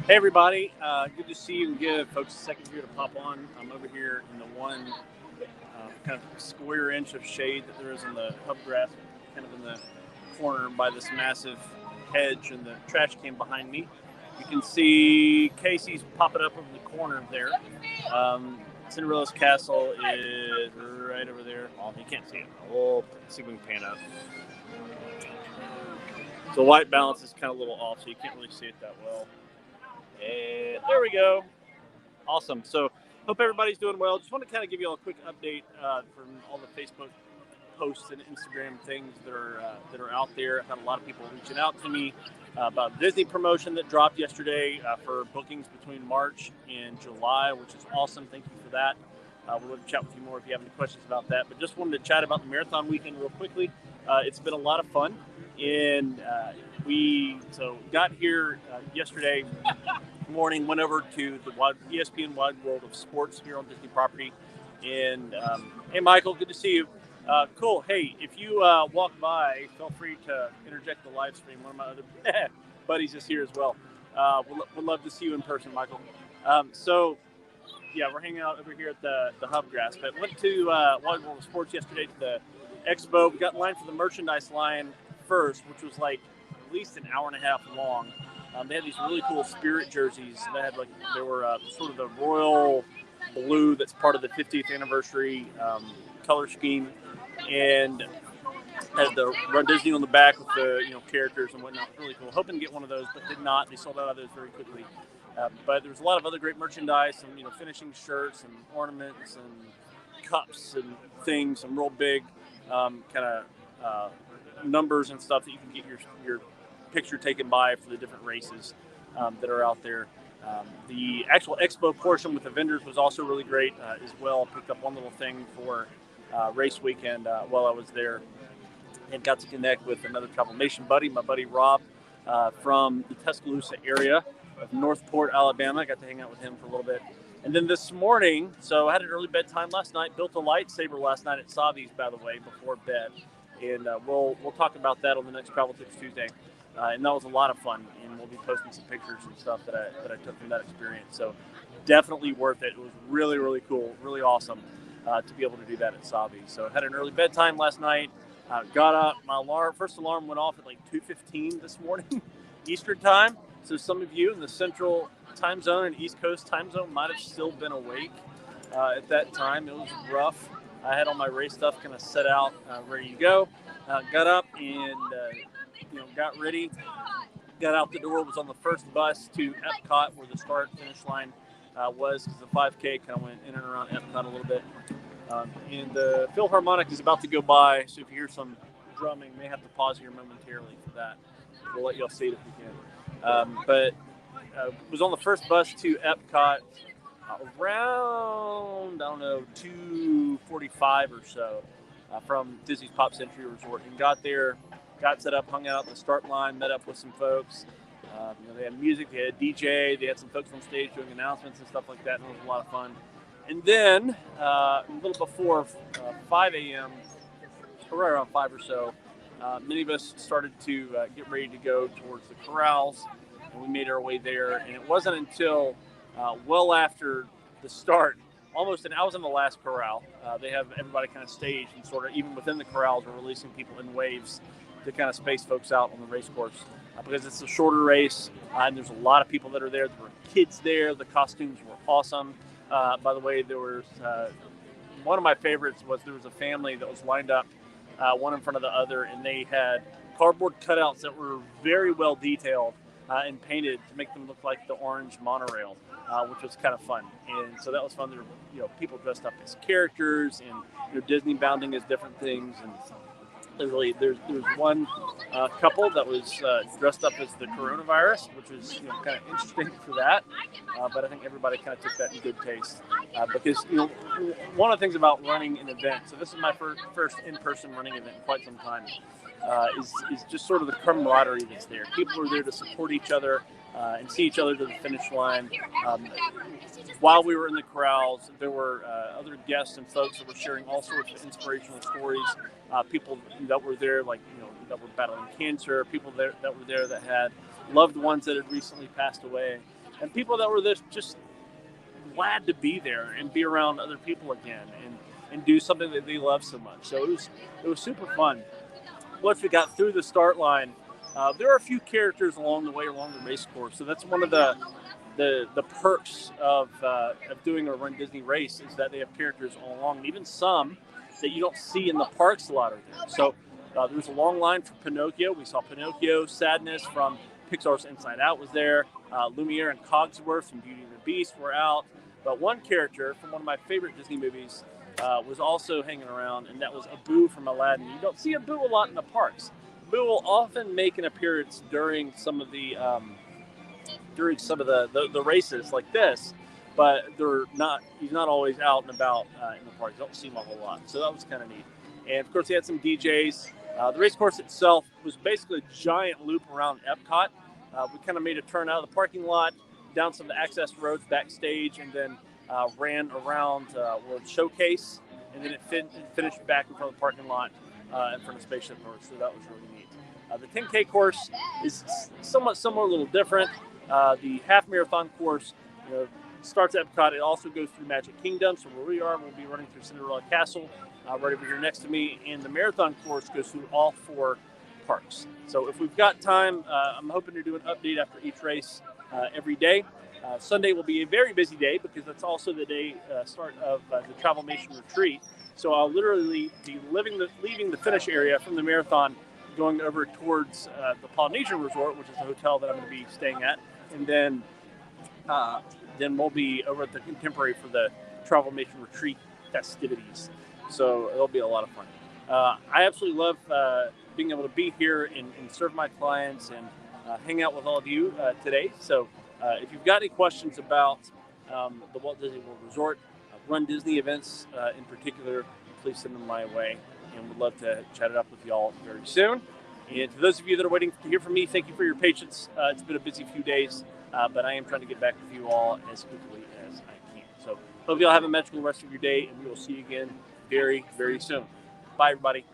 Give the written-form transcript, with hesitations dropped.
Hey everybody, good to see you and give folks a second here to pop on. I'm over here in the one kind of square inch of shade that there is in the hub grass, kind of in the corner by this massive hedge and the trash can behind me. You can see Casey's popping up over the corner there. Cinderella's castle is right over there. Oh, you can't see it. We'll see if we can pan up. So white balance is kind of a little off, so you can't really see it that well. And there we go. Awesome. So hope everybody's doing well. Just want to kind of give you all a quick update from all the Facebook posts and Instagram things that are out there. I've had a lot of people reaching out to me about Disney promotion that dropped yesterday for bookings between March and July, which is awesome. Thank you for that. We'll love to chat with you more if you have any questions about that. But just wanted to chat about the marathon weekend real quickly. It's been a lot of fun, and we got here yesterday morning, went over to the ESPN Wide World of Sports here on Disney property. And hey, Michael, good to see you. Cool. Hey, if you walk by, feel free to interject the live stream. One of my other buddies is here as well. We'd love to see you in person, Michael. Yeah, we're hanging out over here at the Hub Grass. But went to Wide World of Sports yesterday to the expo. We got in line for the merchandise line first, which was like at least an hour and a half long. They had these really cool Spirit jerseys. They were sort of the royal blue that's part of the 50th anniversary color scheme, and had the Run Disney on the back with the characters and whatnot. Really cool. Hoping to get one of those, but did not. They sold out of those very quickly. But there was a lot of other great merchandise, some finishing shirts and ornaments and cups and things, some real big kind of numbers and stuff that you can get your picture taken by for the different races that are out there. The actual expo portion with the vendors was also really great as well. Picked up one little thing for race weekend while I was there, and got to connect with another Travel Nation buddy, my buddy Rob from the Tuscaloosa area of Northport, Alabama. Got to hang out with him for a little bit. And then this morning, so I had an early bedtime last night, built a lightsaber last night at Savi's, by the way, before bed. And we'll talk about that on the next Travel Tips Tuesday. And that was a lot of fun, and we'll be posting some pictures and stuff that I took from that experience. So definitely worth it. It was really, really cool, really awesome to be able to do that at Savi. So I had an early bedtime last night. Got up. My first alarm went off at like 2:15 this morning, Eastern time. So some of you in the Central time zone and East Coast time zone might have still been awake at that time. It was rough. I had all my race stuff kind of set out, ready to go. Got up and got ready. Got out the door. Was on the first bus to Epcot, where the start finish line was, because the 5K kind of went in and around Epcot a little bit. And the Philharmonic is about to go by, so if you hear some drumming, may have to pause here momentarily for that. We'll let y'all see it if we can. But was on the first bus to Epcot around, 2:45 or so from Disney's Pop Century Resort, and got there, got set up, hung out at the start line, met up with some folks. They had music, they had DJ, they had some folks on stage doing announcements and stuff like that, and it was a lot of fun. And then a little before 5 a.m., or right around 5 or so, many of us started to get ready to go towards the corrals, and we made our way there. And it wasn't until well after the start, I was in the last corral. They have everybody kind of staged, and sort of even within the corrals, we're releasing people in waves to kind of space folks out on the race course, because it's a shorter race, and there's a lot of people that are there. There were kids there. The costumes were awesome. By the way, there was one of my favorites was there was a family that was lined up one in front of the other, and they had cardboard cutouts that were very well detailed and painted to make them look like the orange monorail, which was kind of fun. And so that was fun. There were people dressed up as characters, and Disney bounding as different things. And there's one couple that was dressed up as the coronavirus, which was kind of interesting for that. But I think everybody kind of took that in good taste, because one of the things about running an event. So this is my first in-person running event in quite some time. Is just sort of the camaraderie that's there. People are there to support each other and see each other to the finish line. While we were in the corrals, there were other guests and folks that were sharing all sorts of inspirational stories. People that were there, that were battling cancer. People that were there that had loved ones that had recently passed away. and people that were just glad to be there and be around other people again and do something that they love so much. So it was super fun. Once we got through the start line, there are a few characters along the way along the race course. So that's one of the perks of doing a Run Disney race is that they have characters all along, and even some that you don't see in the parks a lot are there. So there was a long line for Pinocchio. We saw Pinocchio. Sadness from Pixar's Inside Out was there. Lumiere and Cogsworth from Beauty and the Beast were out. But one character from one of my favorite Disney movies was also hanging around, and that was Abu from Aladdin. You don't see Abu a lot in the parks. Abu will often make an appearance during some of the races like this, but he's not always out and about in the park. You don't see him a whole lot. So that was kind of neat. And of course, they had some DJs. The race course itself was basically a giant loop around Epcot. We kind of made a turn out of the parking lot, down some of the access roads backstage, and then ran around World Showcase, and then it finished back in front of the parking lot in front of Spaceship North. So that was really neat. The 10K course is somewhat similar, a little different. The half marathon course, starts at Epcot. It also goes through Magic Kingdom. So where we are, we'll be running through Cinderella Castle, right over here next to me. And the marathon course goes through all 4 parks. So if we've got time, I'm hoping to do an update after each race every day. Sunday will be a very busy day because that's also the day start of the Travelmation retreat. So I'll literally be leaving the finish area from the marathon, going over towards the Polynesian Resort, which is the hotel that I'm going to be staying at, and then we'll be over at the Contemporary for the Travelmation retreat festivities. So it'll be a lot of fun. I absolutely love being able to be here and serve my clients and hang out with all of you today. So if you've got any questions about the Walt Disney World Resort, Run Disney events in particular, please send them my way, and we'd love to chat it up with y'all very soon. And to those of you that are waiting to hear from me, thank you for your patience. It's been a busy few days, but I am trying to get back with you all as quickly as I can. So hope you all have a magical rest of your day, and we will see you again very, very soon. Bye, everybody.